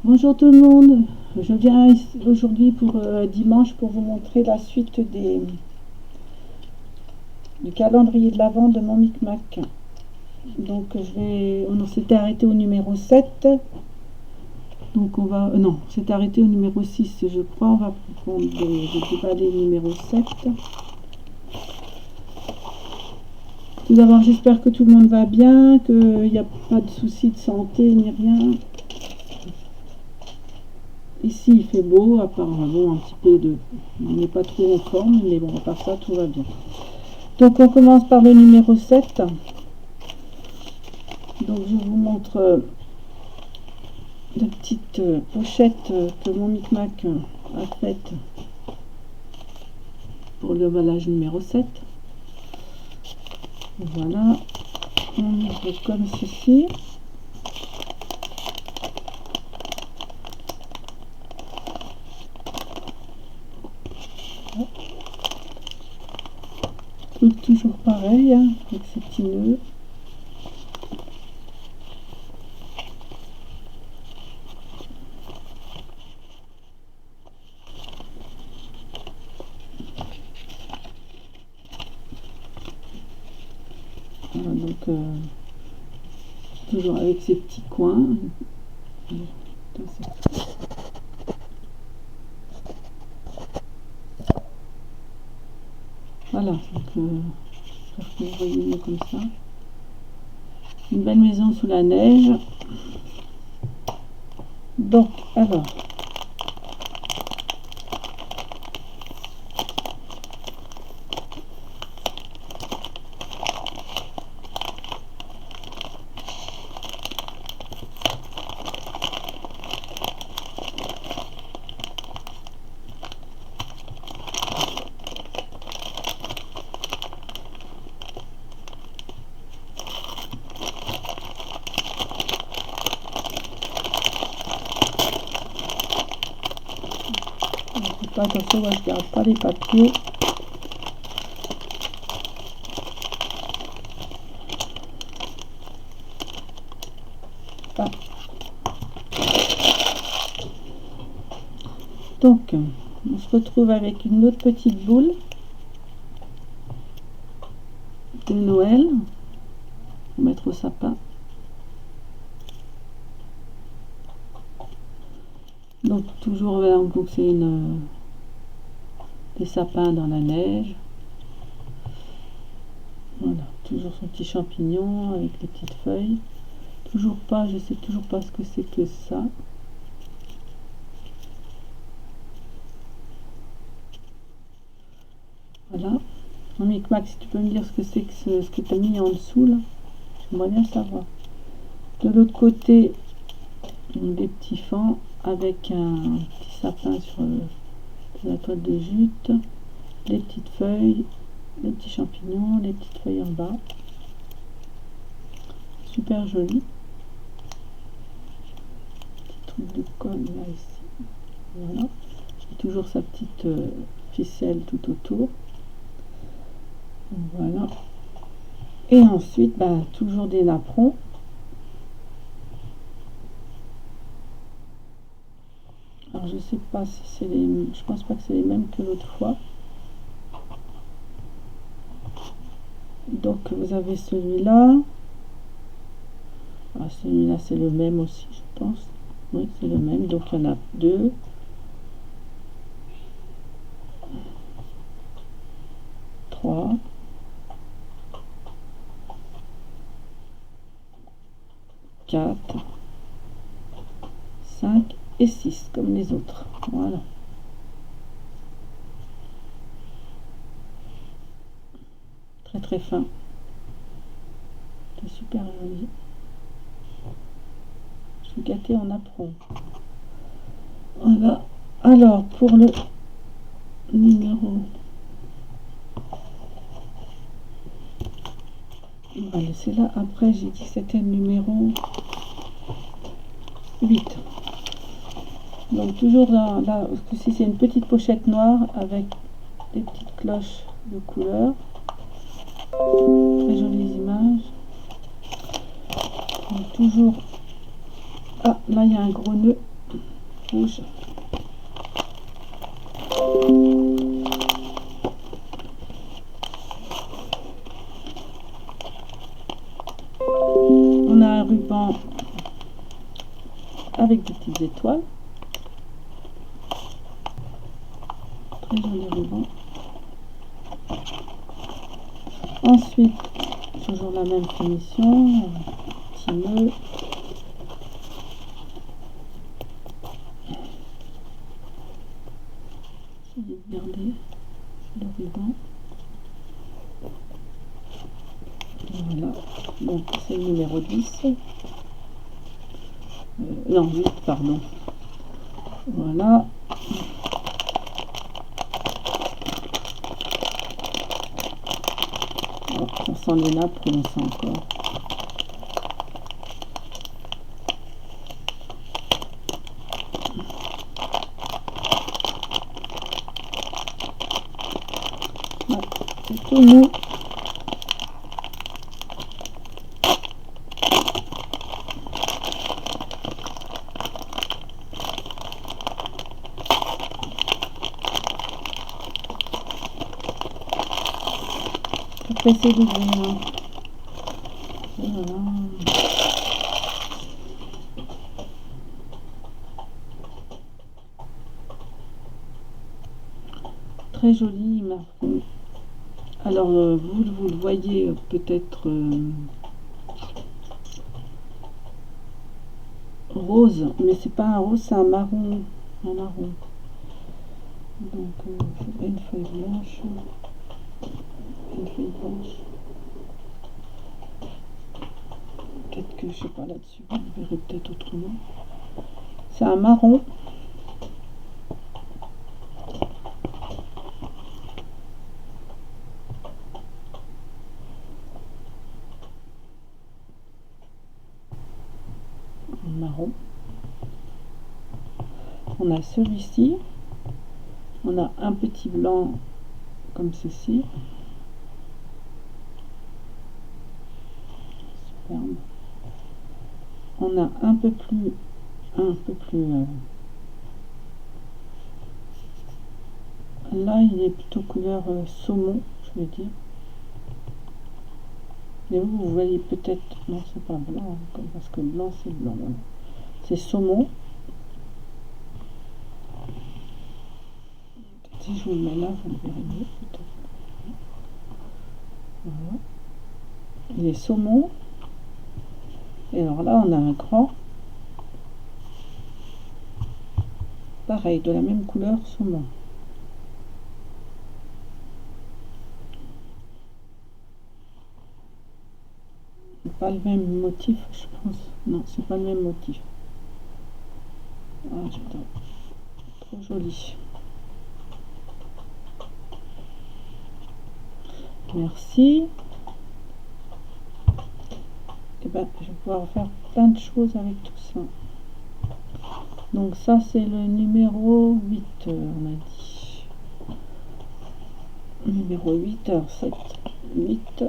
Bonjour tout le monde, je viens aujourd'hui pour dimanche pour vous montrer la suite du calendrier de l'Avent de mon Micmac. Donc on s'était arrêté au numéro 7, donc on va, non, on s'est arrêté au numéro 6 je crois, on va prendre déballer le numéro 7. Tout d'abord j'espère que tout le monde va bien, qu'il n'y a pas de soucis de santé ni rien. Ici il fait beau, à part bon, un petit peu de... On n'est pas trop en forme, mais bon, à part ça, tout va bien. Donc on commence par le numéro 7. Donc je vous montre la petite pochette que mon Micmac a faite pour le emballage numéro 7. Voilà, on ouvre comme ceci. Toujours pareil, hein, avec ces petits nœuds. Voilà, donc toujours avec ces petits coins. Voilà, donc j'espère que vous voyez mieux comme ça. Une belle maison sous la neige. Donc, alors, attention, moi je garde pas les papiers. Ah. Donc, on se retrouve avec une autre petite boule de Noël pour mettre au sapin. Donc toujours, donc c'est des sapins dans la neige. Voilà, toujours son petit champignon avec les petites feuilles. Toujours pas, je sais toujours pas ce que c'est que ça. Voilà. Mon Micmac, si tu peux me dire ce que c'est que ce que tu as mis en dessous là, j'aimerais bien savoir. De l'autre côté, des petits fans avec un petit sapin sur la toile de jute, les petites feuilles, les petits champignons, les petites feuilles en bas. Super joli. Petit truc de colle là ici. Voilà. Et toujours sa petite ficelle tout autour. Voilà. Et ensuite, toujours des napperons. Alors je sais pas si c'est les... Je pense pas que c'est les mêmes que l'autre fois. Donc vous avez celui-là. Ah, celui-là c'est le même aussi, je pense. Oui, c'est le même. Donc il y en a deux. Trois. 4, 5 et 6 comme les autres. Voilà. Très très fin. C'est super joli. Je suis gâtée en napperon. Voilà. Alors pour le numéro... Voilà, c'est là. Après j'ai dit que c'était le numéro 8. Donc toujours dans là, si c'est une petite pochette noire avec des petites cloches de couleur. Très jolies images. Donc toujours... Ah, là il y a un gros nœud. rouge. On a un ruban avec des petites étoiles. Très joli ruban. Ensuite, toujours la même finition, petit nœud. Essayez de garder le ruban. Voilà, donc c'est le numéro 10. Non, 8, pardon. Voilà. On sent les nappes, on sent encore. Ouais, c'est tout mou. Pressé d'ouvrir. Voilà. Très joli marron. Alors vous le voyez peut-être rose, mais c'est pas un rose, c'est un marron. Un marron. Donc il faudrait une feuille blanche. Une feuille blanche. Peut-être que je sais pas là-dessus, vous verrez peut-être autrement. C'est un marron. Un marron. On a celui-ci. On a un petit blanc comme ceci. Superbe. On a un peu plus là il est plutôt couleur saumon, je vais dire. Mais vous voyez peut-être, non c'est pas blanc parce que blanc c'est blanc, voilà. C'est saumon. Si je vous le mets là, vous le verrez mieux peut-être. Voilà. Il est saumon. Et alors là on a un grand. Pareil, de la même couleur saumon. Pas le même motif, je pense. Non, c'est pas le même motif. Ah, j'adore. Trop joli. Merci. Et ben, je vais pouvoir faire plein de choses avec tout ça. Donc ça, c'est le numéro 8, on a dit. Numéro 8, alors 7, 8.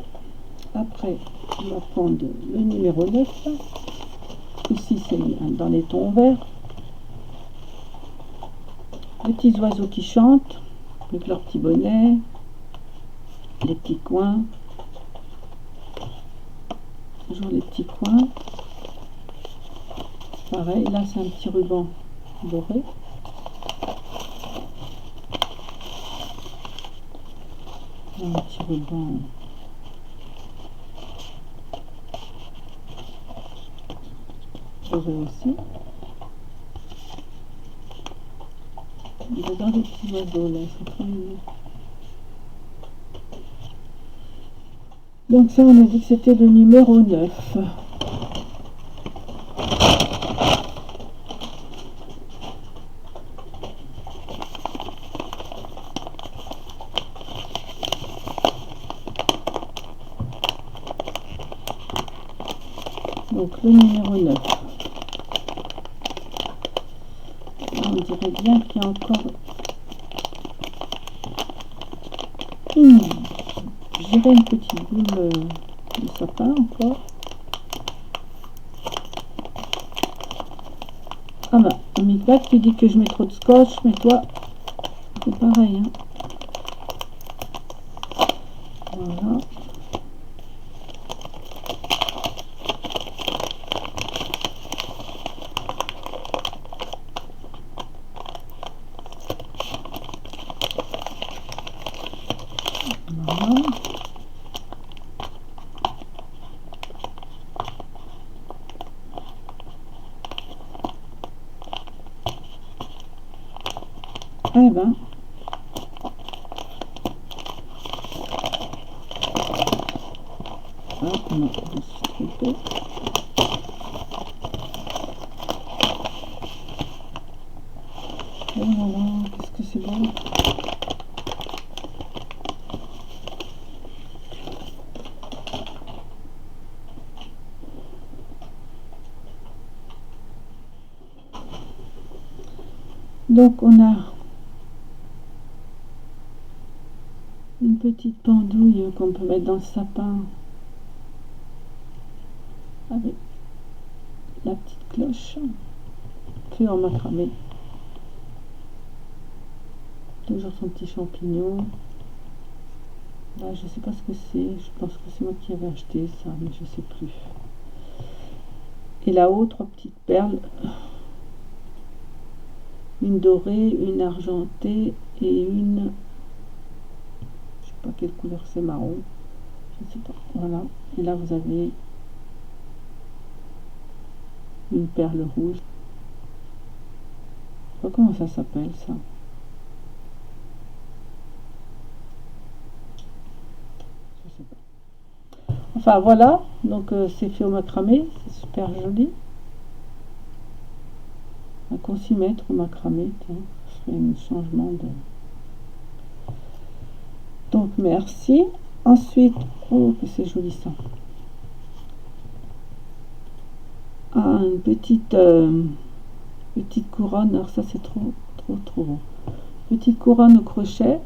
Après, on va prendre le numéro 9. Ici, c'est dans les tons verts. Les petits oiseaux qui chantent, avec leurs petits bonnets, les petits coins. Toujours les petits coins. Pareil, là, c'est un petit ruban doré. Un petit ruban doré aussi. J'adore les petits oiseaux là, c'est trop mignon. Donc ça, on a dit que c'était le numéro 9. Donc le numéro 9. On dirait bien qu'il y a encore je dirais une petite boule de sapin encore. Ah bah, Micmac, tu dis que je mets trop de scotch, mais toi, c'est pareil. Hein. Voilà. Voilà. Eh ben. Ah, non, je me suis trompée. Oh là là, qu'est-ce que c'est beau. Donc on a une petite pendouille qu'on peut mettre dans le sapin avec la petite cloche fait en macramé. Toujours son petit champignon. Là, je sais pas ce que c'est. Je pense que c'est moi qui avais acheté ça, mais je sais plus. Et là-haut, 3 petites perles. Une dorée, une argentée et une... Je sais pas quelle couleur c'est, marron. Je sais pas. Voilà. Et là, vous avez une perle rouge. Je sais pas comment ça s'appelle, ça. Je sais pas. Enfin, voilà. Donc, c'est fait au macramé. C'est super joli. Un consimètre au macramé. Tiens, ce serait un changement de... Donc, merci. Ensuite, oh, que c'est joli ça. Ah, une petite couronne. Alors ça, c'est trop beau. Petite couronne au crochet.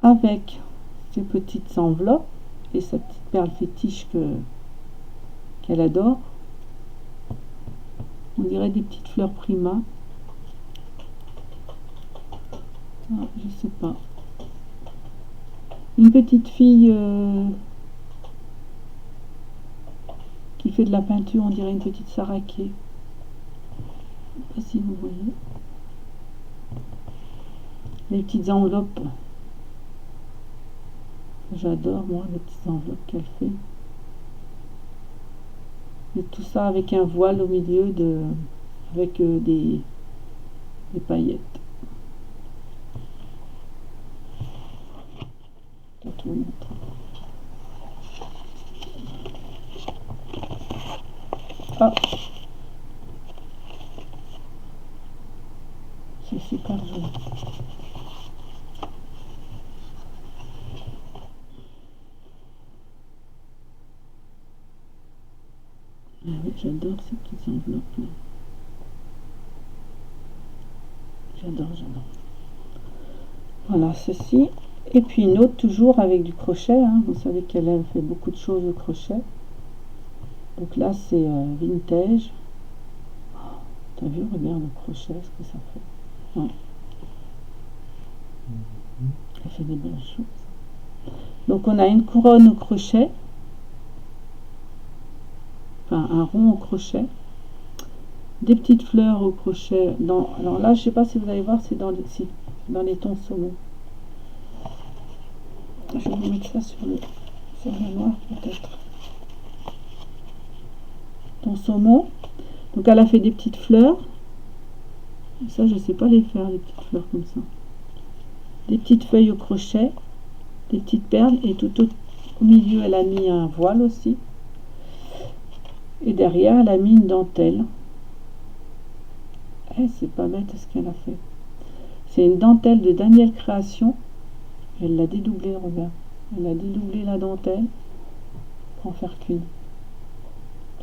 Avec ces petites enveloppes et sa petite perle fétiche qu'elle adore. On dirait des petites fleurs prima. Ah, je sais pas. Une petite fille qui fait de la peinture, on dirait une petite saraké. Je sais pas si vous voyez. Les petites enveloppes. J'adore, moi, les petites enveloppes qu'elle fait. Et tout ça avec un voile au milieu avec des paillettes. Je vais te le montrer. Ah, c'est super joli. Ah oui, j'adore ces petites enveloppes là. J'adore. Voilà, ceci. Et puis une autre toujours avec du crochet. Hein. Vous savez qu'elle a fait beaucoup de choses au crochet. Donc là, c'est vintage. Oh, t'as vu, regarde le crochet, ce que ça fait. Ouais. Elle fait des belles choses. Donc on a une couronne au crochet. Enfin, un rond au crochet. Des petites fleurs au crochet. Alors là, je sais pas si vous allez voir, c'est dans les tons saumon. Je vais vous mettre ça sur le noir peut-être. Ton saumon. Donc elle a fait des petites fleurs. Ça, je sais pas les faire, les petites fleurs comme ça. Des petites feuilles au crochet. Des petites perles. Et tout au milieu, elle a mis un voile aussi. Et derrière, elle a mis une dentelle. Eh, c'est pas bête ce qu'elle a fait. C'est une dentelle de Daniel Création. Elle l'a dédoublée, regarde. Elle a dédoublé la dentelle pour en faire qu'une.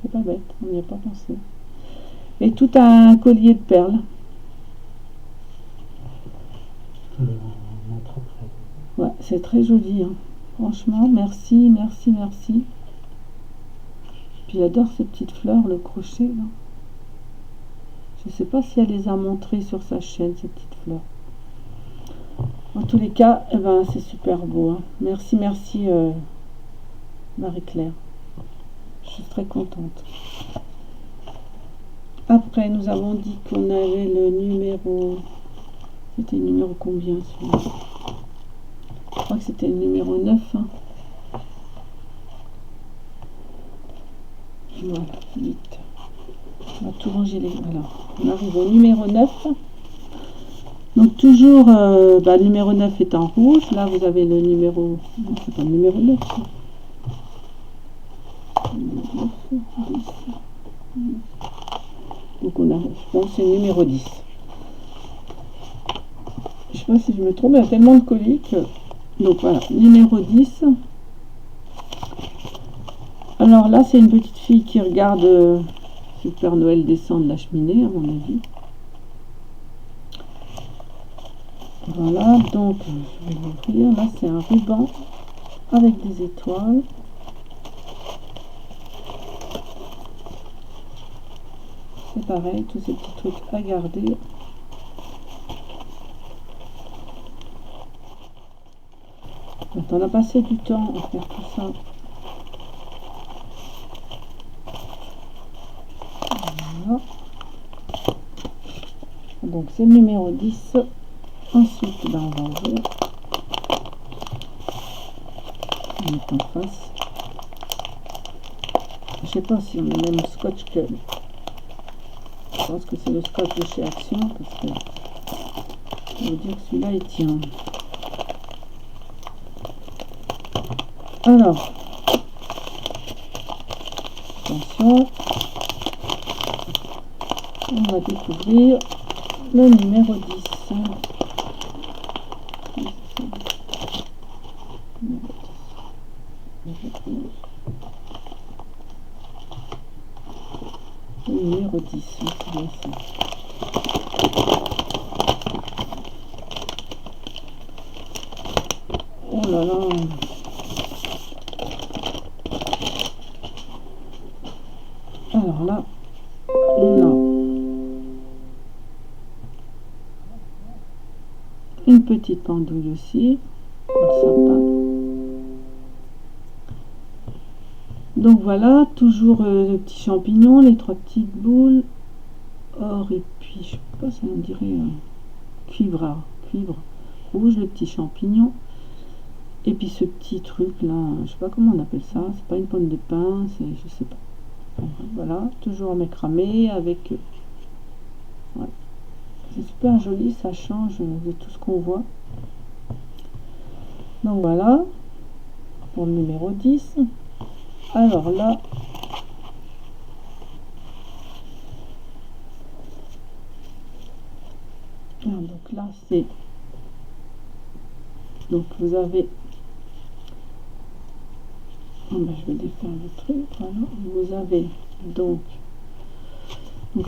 C'est pas bête, on n'y a pas pensé. Et tout un collier de perles. Ouais, c'est très joli. Hein. Franchement, merci. Puis j'adore ces petites fleurs, le crochet là. Je sais pas si elle les a montrées sur sa chaîne, ces petites fleurs. En tous les cas, eh ben, c'est super beau. Hein. Merci, merci Marie-Claire. Je suis très contente. Après, nous avons dit qu'on avait le numéro... C'était le numéro combien celui-là? Je crois que c'était le numéro 9. Hein. Voilà, 8. On va tout ranger les... Alors, on arrive au numéro 9. Donc toujours, le numéro 9 est en rouge. Là, vous avez le numéro... Non, c'est pas le numéro 9. Donc on a, je pense, c'est le numéro 10. Je sais pas si je me trompe, il y a tellement de coliques. Donc voilà, numéro 10. Alors là, c'est une petite fille qui regarde le Père Noël descend de la cheminée, à mon avis. Voilà, donc je vais l'ouvrir. Là, c'est un ruban avec des étoiles. C'est pareil, tous ces petits trucs à garder. Donc, on a passé du temps à faire tout ça. Voilà. Donc c'est le numéro 10. Ensuite, on va ouvrir. On met en face. Je sais pas si on a le même scotch que... Je pense que c'est le scotch de chez Action, parce que je veux dire que celui-là il tient. Alors, attention, on va découvrir le numéro 10. Le numéro 10, c'est bien ça. Oh là là. Alors là, on a une petite pendouille aussi, sympa. Donc voilà, toujours le petit champignon, les 3 petites boules, or et puis je sais pas, ça me dirait cuivre rouge, le petit champignon, et puis ce petit truc là, je sais pas comment on appelle ça, c'est pas une pomme de pin, c'est je sais pas. Voilà, toujours en macramé avec... Ouais. C'est super joli, ça change de tout ce qu'on voit. Donc voilà, pour le numéro 10. Alors là, donc là c'est... Donc vous avez... Oh ben, je vais défaire le truc, voilà. Vous avez donc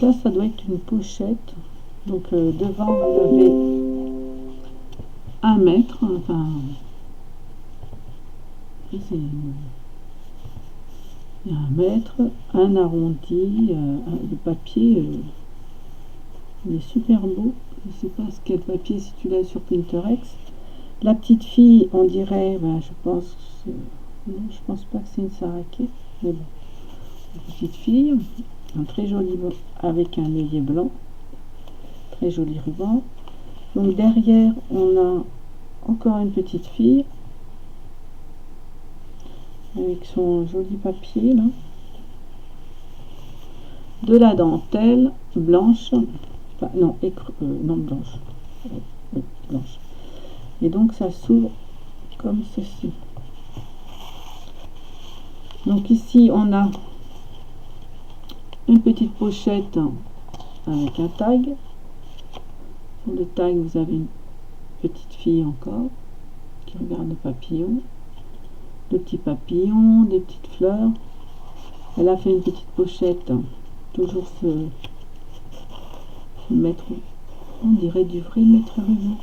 là ça doit être une pochette. Donc devant vous avez 1 mètre, enfin c'est il y a 1 mètre, un arrondi, le papier il est super beau. Je sais pas quel papier, si tu l'as sur Pinterest. La petite fille, on dirait, ben, je pense pas que c'est une saraké, mais bon, une petite fille, un très joli avec un œillet blanc, très joli ruban. Donc derrière on a encore une petite fille avec son joli papier là, de la dentelle blanche, enfin, non, non blanche, blanche, et donc ça s'ouvre comme ceci. Donc ici on a une petite pochette avec un tag. Sur le tag vous avez une petite fille encore qui regarde le papillon, le petit papillon, des petites fleurs. Elle a fait une petite pochette, toujours ce mètre, on dirait du vrai mètre ruban.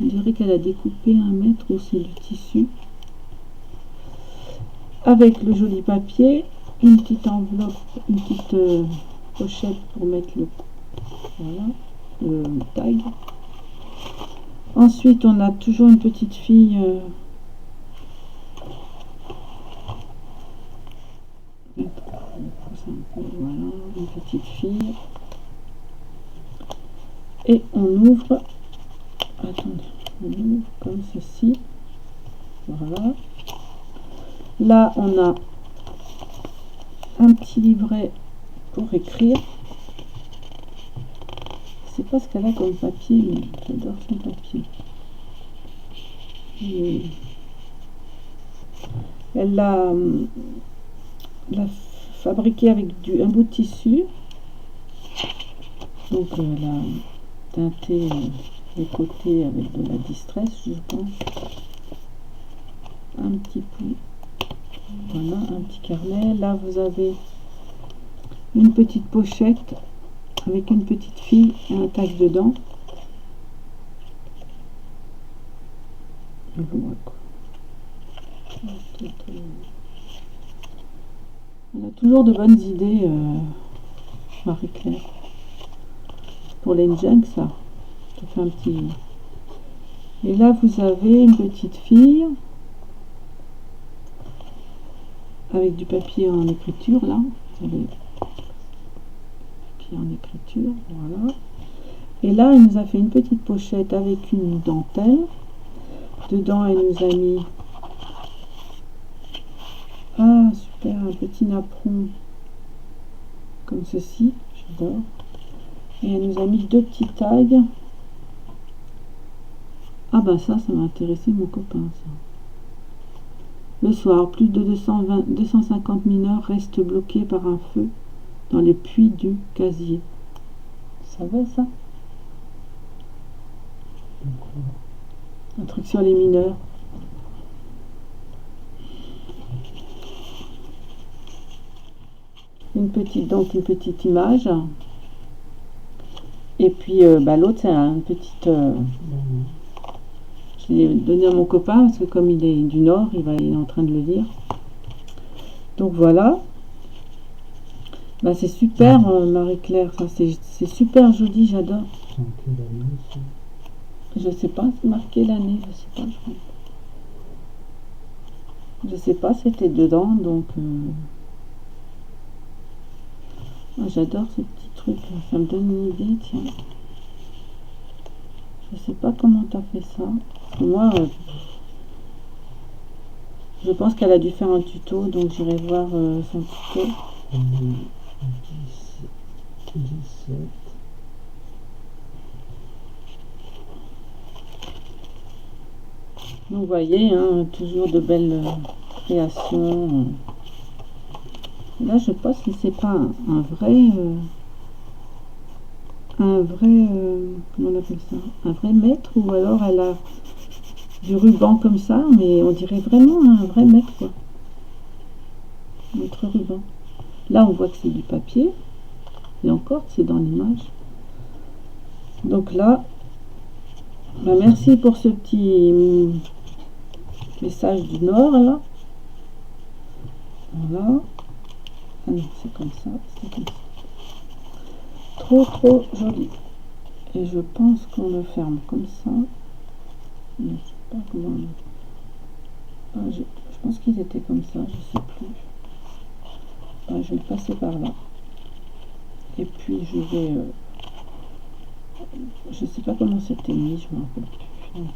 On dirait qu'elle a découpé 1 mètre ou c'est du tissu. avec le joli papier, une petite enveloppe, une petite pochette pour mettre voilà, le tag. Ensuite, on a toujours une petite fille voilà, une petite fille. Et on ouvre, attendez, on ouvre comme ceci. Voilà. Là, on a un petit livret pour écrire. Je sais pas ce qu'elle a comme papier, mais j'adore son papier. Et elle l'a fabriqué avec un bout de tissu. Donc elle a teinté les côtés avec de la distress, je pense. Un petit peu. Voilà, un petit carnet. Là, vous avez une petite pochette avec une petite fille et un tag dedans. Je vois quoi. Elle a toujours de bonnes idées, Marie-Claire. Pour les jeunes, ça fait un petit. Et là, vous avez une petite fille avec du papier en écriture. Là, vous avez papier en écriture, voilà. Et là, elle nous a fait une petite pochette avec une dentelle. Dedans, elle nous a mis super, un petit napperon comme ceci, j'adore. Et elle nous a mis deux petits tags. Ah bah ça m'a intéressé mon copain, ça. Le soir, plus de 250 mineurs restent bloqués par un feu dans les puits du casier. Ça va, ça? Un truc sur les mineurs. Une petite image. Et puis l'autre, c'est une petite. Je l'ai donné à mon copain parce que comme il est du Nord, il est en train de le lire. Donc voilà. C'est super, Marie-Claire. C'est super joli, j'adore. Je sais pas, c'est marqué l'année, je sais pas, c'était dedans, donc j'adore ces petits trucs, ça me donne une idée, tiens. Je sais pas comment tu as fait ça, parce que moi, je pense qu'elle a dû faire un tuto, donc j'irai voir son tuto. 17. Donc vous voyez, hein, toujours de belles créations. Là, je pense que c'est pas un vrai, comment on appelle ça, un vrai mètre, ou alors elle a du ruban comme ça, mais on dirait vraiment un vrai mètre, quoi. Notre ruban. Là, on voit que c'est du papier, et encore, c'est dans l'image. Donc là, merci pour ce petit message du Nord, là. Voilà. Ah non, c'est comme ça, Trop joli. Et je pense qu'on le ferme comme ça. Je sais pas comment. Je pense qu'ils étaient comme ça, je sais plus. Je vais le passer par là. Et puis je vais. Je sais pas comment c'était mis, je m'en rappelle plus.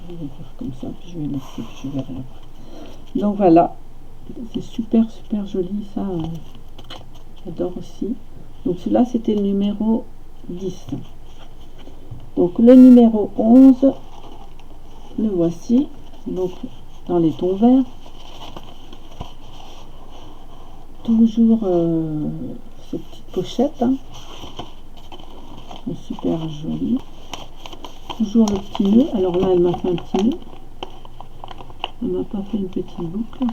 Je vais faire comme ça, puis je vais laisser, puis je verrai après. Donc voilà. C'est super joli, ça. J'adore aussi. Donc celui-là, c'était le numéro 10. Donc le numéro 11, le voici. Donc dans les tons verts. Toujours cette petite pochette. Hein. Super joli. Toujours le petit nœud. Alors là, elle m'a fait un petit nœud. Elle m'a pas fait une petite boucle.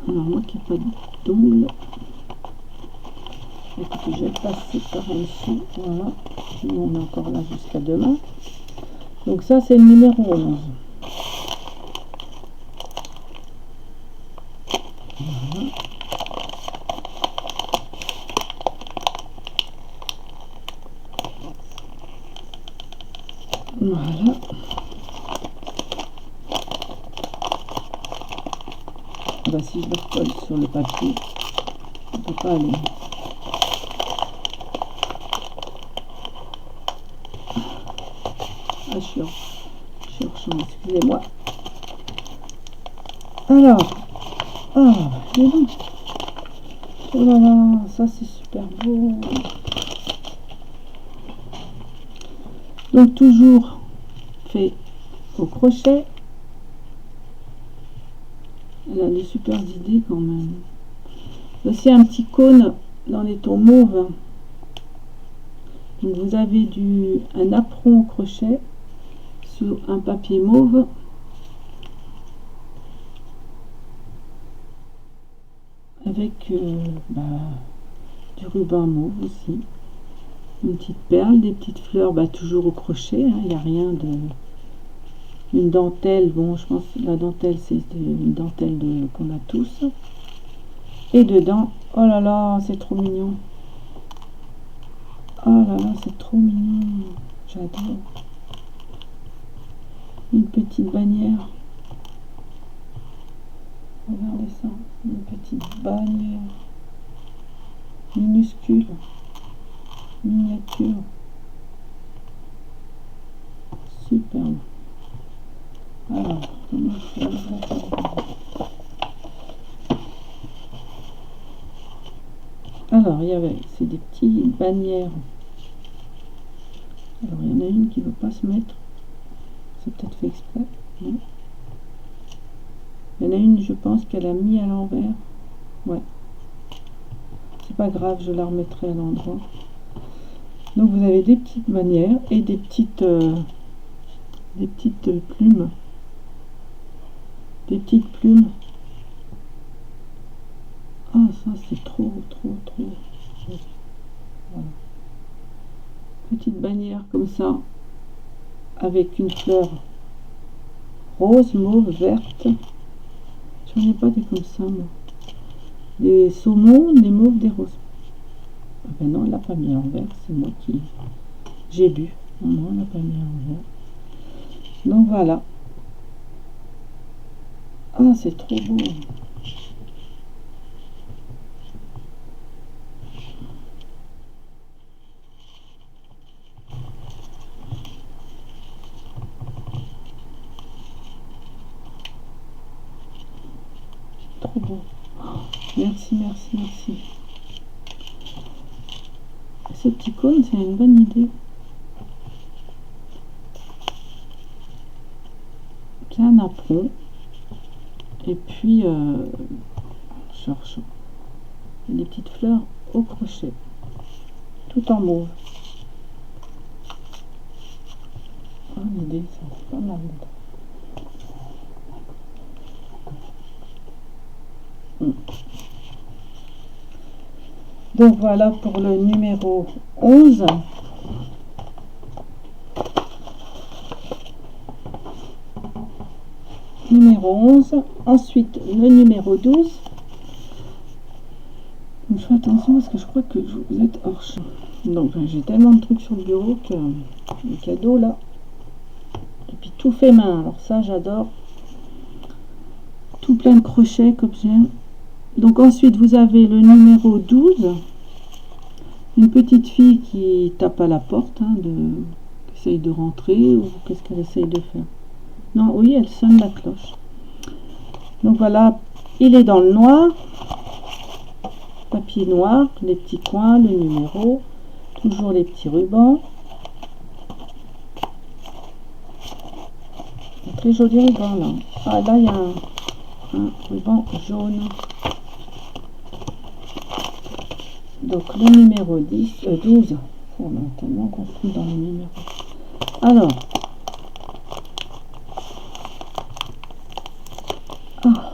Alors moi qui n'ai pas d'ongles, écoutez, je vais passer par en dessous, voilà, on est encore là jusqu'à demain. Donc ça, c'est le numéro 11. Voilà. Voilà. Bah, si je le recolle sur le papier, ça ne peut pas aller. Ah, je suis en excusez-moi. Alors, ah, il est bon. Oh là là, ça c'est super beau. Donc toujours fait au crochet. Elle a des super idées quand même. Voici un petit cône dans les tons mauves. Donc vous avez un apron au crochet sur un papier mauve. Avec du ruban mauve aussi. Une petite perle, des petites fleurs, toujours au crochet. Il n'y a rien de... Une dentelle, bon je pense que la dentelle c'est une dentelle qu'on a tous. Et dedans, oh là là, c'est trop mignon. Oh là là, c'est trop mignon. J'adore. Une petite bannière. Regardez ça. Une petite bannière. Minuscule. Miniature. Superbe. Alors, comment je fais ça? Alors, c'est des petites bannières. Alors, il y en a une qui ne veut pas se mettre. C'est peut-être fait exprès. Non. Il y en a une, je pense, qu'elle a mis à l'envers. Ouais. C'est pas grave, je la remettrai à l'endroit. Donc, vous avez des petites bannières et des petites plumes. Des petites plumes. Ah, ça, c'est trop. Voilà. Petite bannière comme ça, avec une fleur rose, mauve, verte. J'en ai pas des comme ça, moi. Des saumons, des mauves, des roses. Ah ben non, elle n'a pas mis en vert, c'est moi qui... J'ai bu. Non, elle n'a pas mis en vert. Donc voilà. Ah, c'est trop beau. Trop beau. Merci. Ce petit cône, c'est une bonne idée. C'est un apron. Et puis, cherche des petites fleurs au crochet. Tout en mauve. Oh, l'idée, ça c'est pas mal. Donc voilà pour le numéro 11. Numéro 11. Ensuite, le numéro 12. Donc, je fais attention parce que je crois que vous êtes hors champ. Donc j'ai tellement de trucs sur le bureau que les cadeaux là. Et puis tout fait main. Alors ça j'adore. Tout plein de crochets comme j'aime. Donc ensuite vous avez le numéro 12. Une petite fille qui tape à la porte, qui essaye de rentrer, ou qu'est-ce qu'elle essaye de faire? Non, oui, elle sonne la cloche. Donc voilà, il est dans le noir, papier noir, les petits coins, le numéro, toujours les petits rubans. Un très joli ruban là. Ah là, il y a un ruban jaune. Donc le numéro 12. On a tellement confus dans les numéros. Alors. Ah.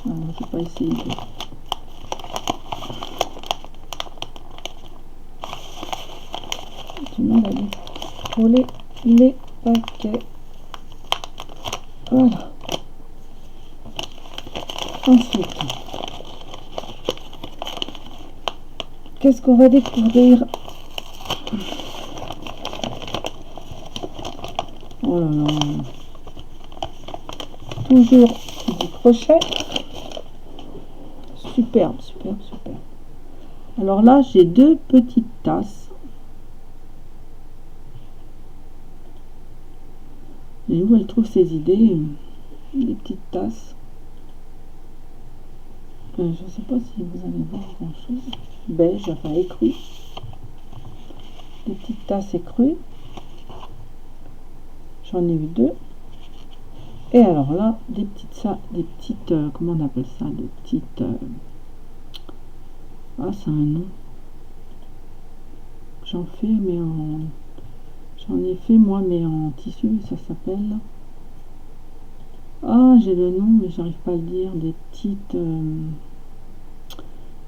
Alors, je vais pas essayer de... pour les paquets. Voilà. Ensuite, qu'est-ce qu'on va découvrir? Oh là là. Toujours du crochet. Superbe, superbe, superbe. Alors là, j'ai deux petites tasses. Et où elle trouve ces idées? Des petites tasses. Je ne sais pas si vous allez voir grand chose. Beige, enfin écru. Des petites tasses écrues. J'en ai eu deux. Et alors là, des petites, comment on appelle ça? Des petites, ah, c'est un nom. J'en ai fait moi, mais en tissu, ça s'appelle. Ah, j'ai le nom, mais j'arrive pas à le dire. Des petites,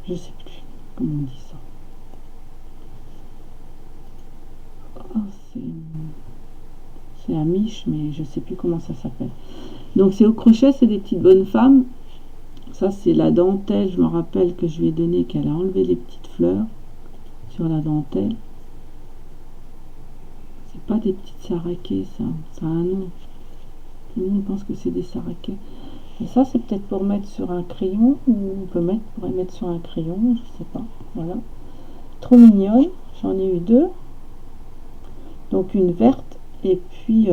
je sais plus comment on dit ça. Ah, c'est Amish, mais je sais plus comment ça s'appelle. Donc c'est au crochet, c'est des petites bonnes femmes. Ça c'est la dentelle, je me rappelle que je lui ai donné, qu'elle a enlevé les petites fleurs sur la dentelle. C'est pas des petites saraquées, ça a un nom. Tout le monde pense que c'est des saraquées. Et ça c'est peut-être pour mettre sur un crayon, ou on pourrait mettre sur un crayon, je sais pas. Voilà. Trop mignonne, j'en ai eu deux. Donc une verte et puis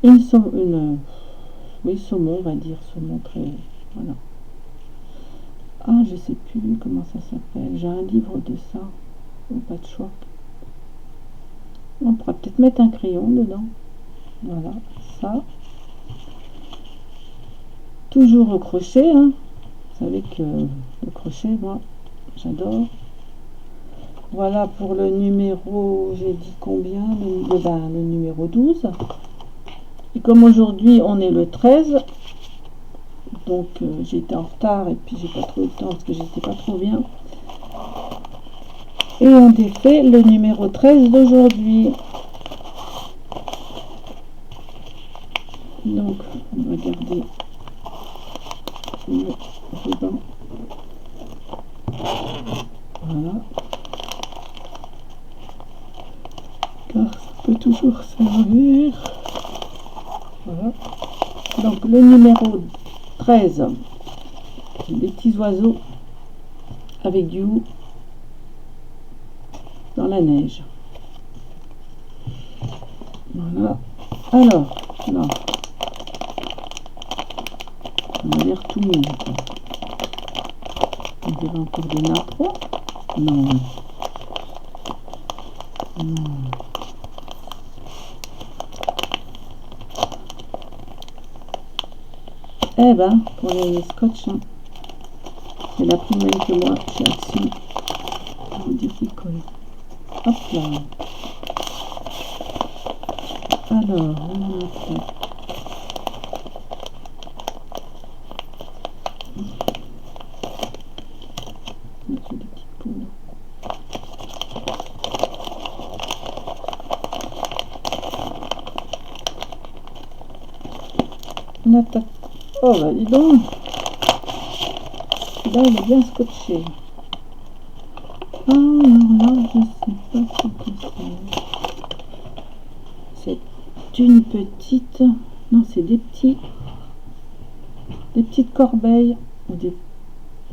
oui, saumon, on va dire, saumon très, voilà. Ah, je sais plus comment ça s'appelle. J'ai un livre de ça, au patchwork. On pourra peut-être mettre un crayon dedans. Voilà, ça. Toujours au crochet, hein. Vous savez que le crochet, moi, j'adore. Voilà pour le numéro, j'ai dit combien? Le numéro 12. Et comme aujourd'hui, on est le 13, donc j'étais en retard et puis j'ai pas trop eu le temps parce que j'étais pas trop bien. Et on défait le numéro 13 d'aujourd'hui. Donc, on va garder le ruban. Voilà. Car ça peut toujours servir. Voilà. Donc, le numéro 13, des petits oiseaux avec du hou dans la neige. Voilà. Alors, là, on a l'air tout mou. On dirait encore des nappes. Non. Non. Eh ben, pour les scotch, hein, c'est la plus belle que moi chez Action. Je vais vous dire qu'il colle. Hop là. Alors, on va mettre des petites poules. On attaque. Oh bah dis donc. Là il est bien scotché. Ah alors là je sais pas ce que c'est. C'est une petite. Non, c'est des petites corbeilles. Ou des.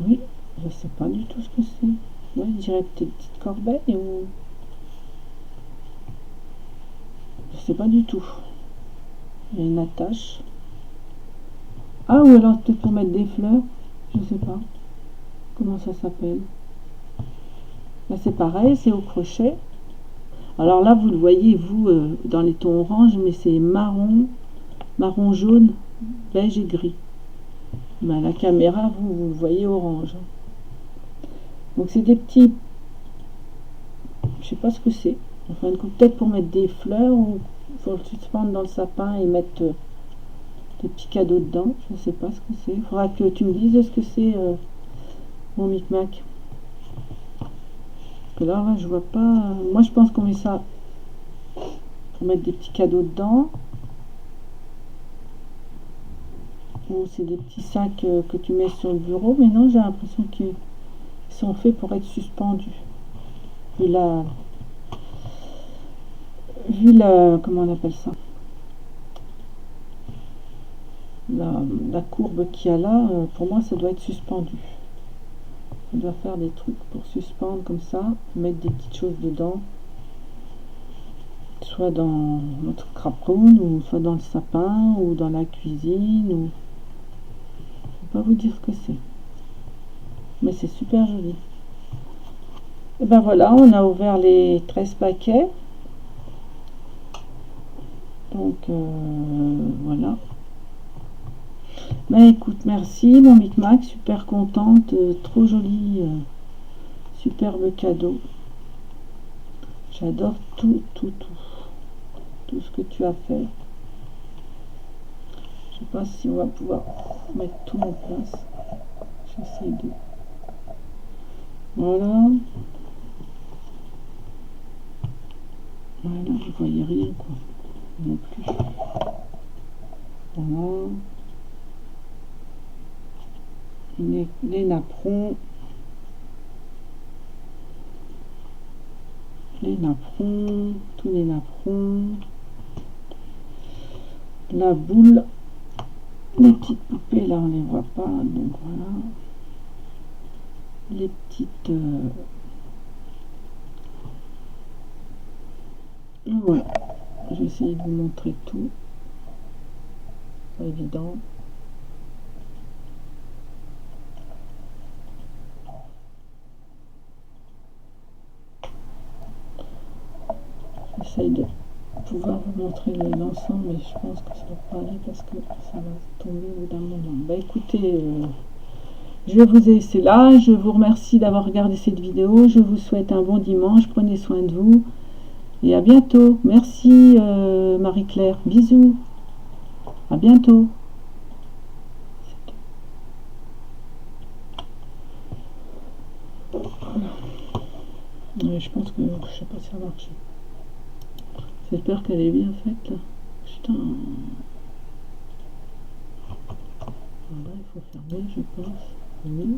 Oui, je sais pas du tout ce que c'est. Ouais, je dirais peut-être des petites corbeilles ou. Je sais pas du tout. Il y a une attache. Ah, ou alors peut-être pour mettre des fleurs. Je sais pas. Comment ça s'appelle? Là c'est pareil, c'est au crochet. Alors là vous le voyez vous dans les tons orange, mais c'est marron, jaune, beige et gris. Mais à la caméra vous le voyez orange. Donc c'est des petits, je sais pas ce que c'est. Enfin peut-être pour mettre des fleurs ou pour le suspendre dans le sapin et mettre des petits cadeaux dedans. Je sais pas ce que c'est. Il faudra que tu me dises ce que c'est mon micmac. que là, ouais, je vois pas. Moi, je pense qu'on met ça pour mettre des petits cadeaux dedans. Ou c'est des petits sacs que tu mets sur le bureau. Mais non, j'ai l'impression qu'ils sont faits pour être suspendus. Vu la, comment on appelle ça, la courbe qu'il y a là, pour moi, ça doit être suspendu. On doit faire des trucs pour suspendre comme ça, mettre des petites choses dedans, soit dans notre crapaud, ou soit dans le sapin, ou dans la cuisine, ou... Je ne vais pas vous dire ce que c'est. Mais c'est super joli. Et ben voilà, on a ouvert les 13 paquets. Donc voilà. Ben écoute, merci mon Micmac, super contente, trop joli, superbe cadeau. J'adore tout ce que tu as fait. Je sais pas si on va pouvoir mettre tout en place. J'essaie de... Voilà. Voilà, je voyais rien quoi. Non plus. Voilà. Les napperons. Tous les napperons. La boule. Les petites poupées là on les voit pas, donc voilà. Les petites... Voilà. Je vais essayer de vous montrer tout. Pas évident. J'essaye de pouvoir vous montrer l'ensemble, mais je pense que ça va pas aller parce que ça va tomber au bout d'un moment. Bah écoutez, je vais vous laisser là. Je vous remercie d'avoir regardé cette vidéo. Je vous souhaite un bon dimanche. Prenez soin de vous. Et à bientôt. Merci Marie-Claire. Bisous. À bientôt. Je pense que je sais pas si ça marche. J'espère qu'elle est bien faite là. Putain. Voilà, il faut fermer, je pense. Oui.